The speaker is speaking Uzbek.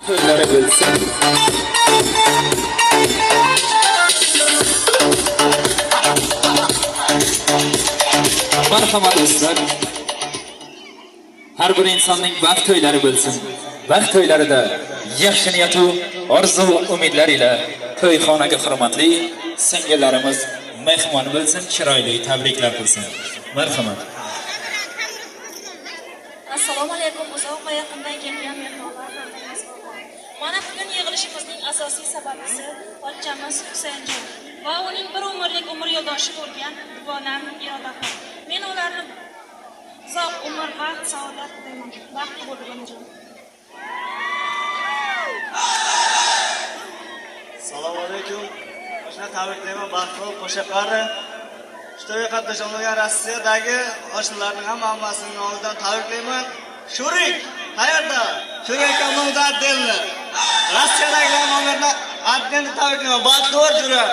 to'ylari bo'lsin. Marhamat do'stlar. Har bir insonning baxt to'ylari bo'lsin. Baxt to'ylarida yaxshi niyat va orzu va umidlar ila to'yxonaga hurmatli singillarimiz mehmon bo'lsin, chiroyli tabriklar qilsin. Marhamat. Assalomu alaykum. Uzoq va yaqindan kelgan mehmonlar hamdamiz. Mana bugun yig'ilishimizning asosiy sababchisi pochchamiz Husaynjon va uning bir umrlik umr yo'ldoshi bo'lgan dugonam Irodaxon. Men ularni uzoq umr, baxt, saodat tilayman. Baxtli bo'lib onajon. Assalomu alaykum. O'shani tabriklayman Baxtli qo'shiqlari. Shtoga qatnashib olgan Rossiyadagi oshlarning hammasini oldidan tabriklayman. Shurik, qayerda? Shurik komanda Addelni. Rossiyadagi nomерni Addelni tabriklayman. Baxtli jura.